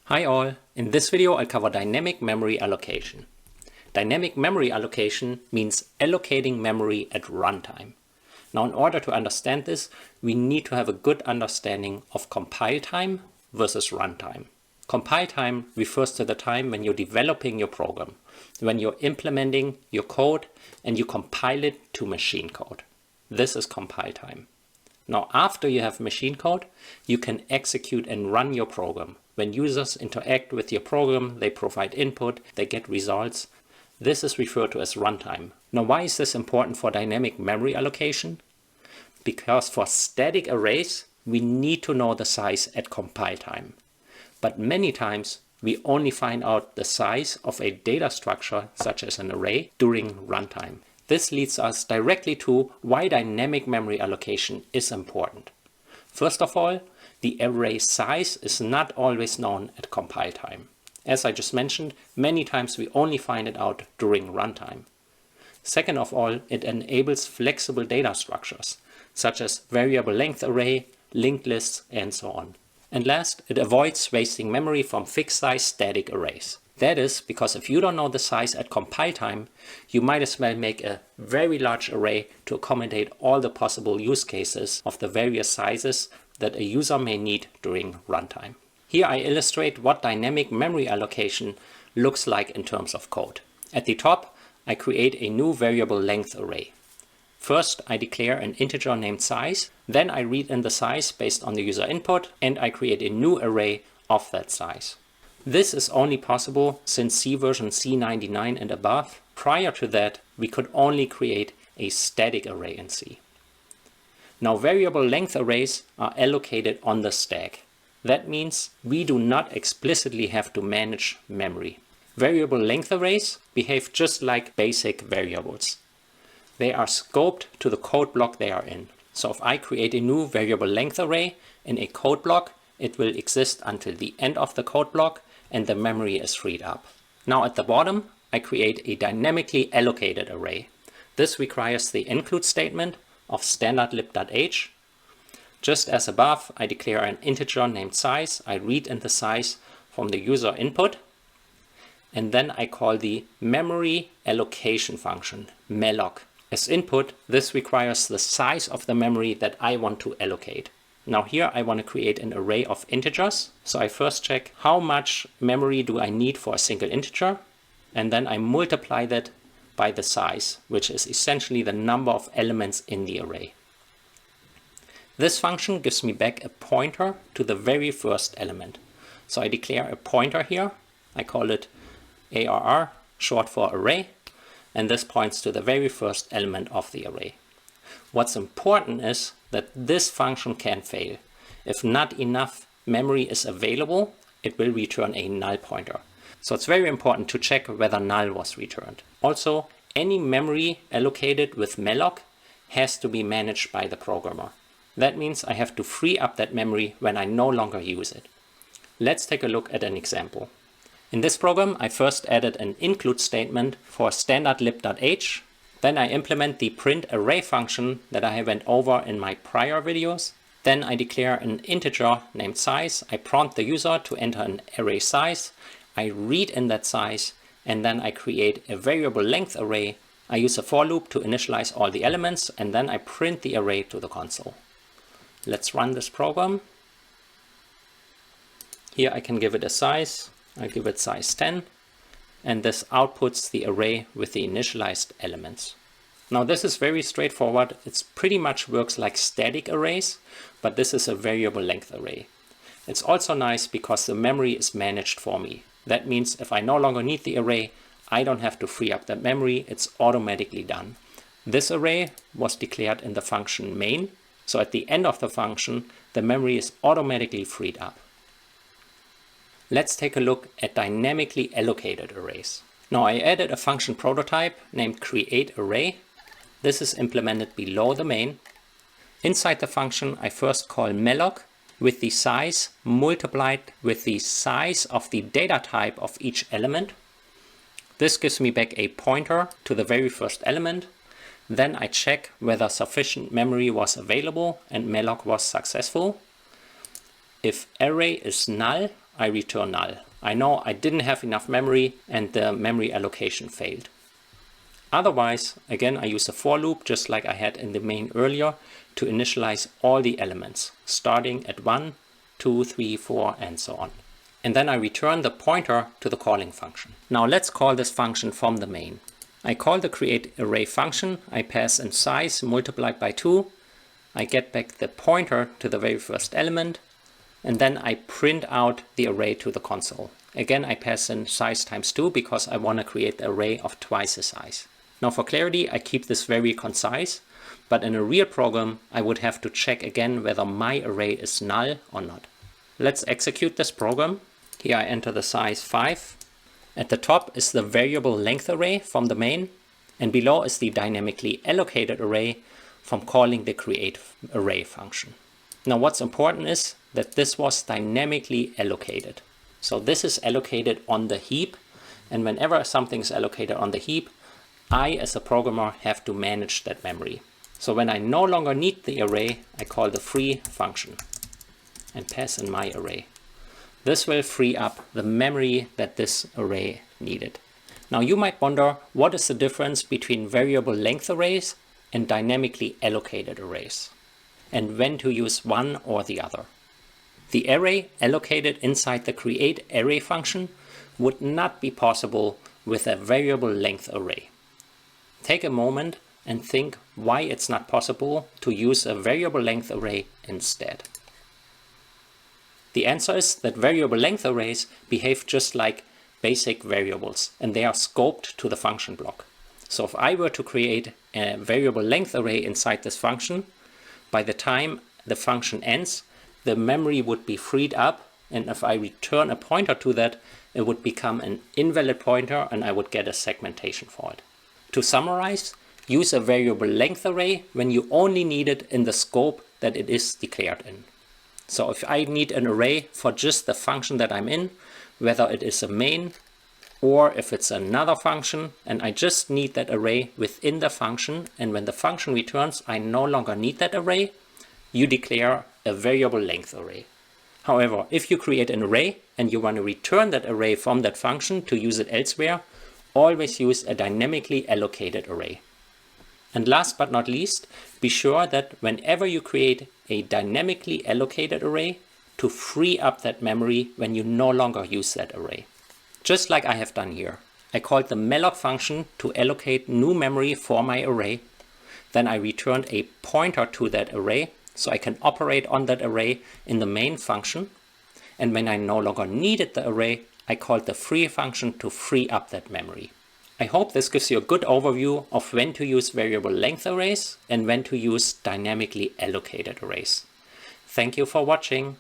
Hi all, in this video I'll cover dynamic memory allocation. Dynamic memory allocation means allocating memory at runtime. Now in order to understand this, we need to have a good understanding of compile time versus runtime. Compile time refers to the time when you're developing your program, when you're implementing your code and you compile it to machine code. This is compile time. Now after you have machine code, you can execute and run your program. When users interact with your program, they provide input, they get results. This is referred to as runtime. Now why is this important for dynamic memory allocation? Because for static arrays, we need to know the size at compile time. But many times, we only find out the size of a data structure, such as an array, during runtime. This leads us directly to why dynamic memory allocation is important. First of all, the array size is not always known at compile time. As I just mentioned, many times we only find it out during runtime. Second of all, it enables flexible data structures, such as variable length array, linked lists, and so on. And last, it avoids wasting memory from fixed size static arrays. That is because if you don't know the size at compile time, you might as well make a very large array to accommodate all the possible use cases of the various sizes that a user may need during runtime. Here I illustrate what dynamic memory allocation looks like in terms of code. At the top, I create a new variable length array. First, I declare an integer named size, then I read in the size based on the user input, and I create a new array of that size. This is only possible since C version C99 and above. Prior to that, we could only create a static array in C. Now variable length arrays are allocated on the stack. That means we do not explicitly have to manage memory. Variable length arrays behave just like basic variables. They are scoped to the code block they are in. So if I create a new variable length array in a code block, it will exist until the end of the code block and the memory is freed up. Now at the bottom, I create a dynamically allocated array. This requires the include statement of standardlib.h. Just as above, I declare an integer named size. I read in the size from the user input. And then I call the memory allocation function, malloc. As input, this requires the size of the memory that I want to allocate. Now here I want to create an array of integers. So I first check how much memory do I need for a single integer. And then I multiply that by the size, which is essentially the number of elements in the array. This function gives me back a pointer to the very first element. So I declare a pointer here. I call it ARR, short for array. And this points to the very first element of the array. What's important is that this function can fail. If not enough memory is available, it will return a null pointer. So it's very important to check whether null was returned. Also, any memory allocated with malloc has to be managed by the programmer. That means I have to free up that memory when I no longer use it. Let's take a look at an example. In this program, I first added an include statement for standardlib.h. Then I implement the print array function that I went over in my prior videos. Then I declare an integer named size. I prompt the user to enter an array size. I read in that size, and then I create a variable length array. I use a for loop to initialize all the elements, and then I print the array to the console. Let's run this program. Here I can give it a size. I give it size 10. And this outputs the array with the initialized elements. Now this is very straightforward. It pretty much works like static arrays, but this is a variable length array. It's also nice because the memory is managed for me. That means if I no longer need the array, I don't have to free up that memory. It's automatically done. This array was declared in the function main. So at the end of the function, the memory is automatically freed up. Let's take a look at dynamically allocated arrays. Now I added a function prototype named createArray. This is implemented below the main. Inside the function, I first call malloc with the size multiplied with the size of the data type of each element. This gives me back a pointer to the very first element. Then I check whether sufficient memory was available and malloc was successful. If array is null, I return null. I know I didn't have enough memory and the memory allocation failed. Otherwise, again, I use a for loop just like I had in the main earlier to initialize all the elements, starting at 1, 2, 3, 4, and so on. And then I return the pointer to the calling function. Now let's call this function from the main. I call the createArray function, I pass in size multiplied by 2, I get back the pointer to the very first element, and then I print out the array to the console. Again, I pass in size times 2 because I want to create an array of twice the size. Now for clarity, I keep this very concise, but in a real program, I would have to check again whether my array is null or not. Let's execute this program. Here I enter the size 5. At the top is the variable length array from the main, and below is the dynamically allocated array from calling the createArray function. Now what's important is that this was dynamically allocated. So this is allocated on the heap, and whenever something is allocated on the heap, I as a programmer have to manage that memory. So when I no longer need the array, I call the free function and pass in my array. This will free up the memory that this array needed. Now you might wonder, what is the difference between variable length arrays and dynamically allocated arrays, and when to use one or the other? The array allocated inside the createArray function would not be possible with a variable length array. Take a moment and think why it's not possible to use a variable length array instead. The answer is that variable length arrays behave just like basic variables, and they are scoped to the function block. So if I were to create a variable length array inside this function, by the time the function ends, the memory would be freed up, and if I return a pointer to that, it would become an invalid pointer and I would get a segmentation fault. To summarize, use a variable length array when you only need it in the scope that it is declared in. So if I need an array for just the function that I'm in, whether it is a main or if it's another function, and I just need that array within the function, and when the function returns I no longer need that array, you declare a variable length array. However, if you create an array and you want to return that array from that function to use it elsewhere, always use a dynamically allocated array. And last but not least, be sure that whenever you create a dynamically allocated array, to free up that memory when you no longer use that array. Just like I have done here. I called the malloc function to allocate new memory for my array. Then I returned a pointer to that array so I can operate on that array in the main function. And when I no longer needed the array, I called the free function to free up that memory. I hope this gives you a good overview of when to use variable length arrays and when to use dynamically allocated arrays. Thank you for watching.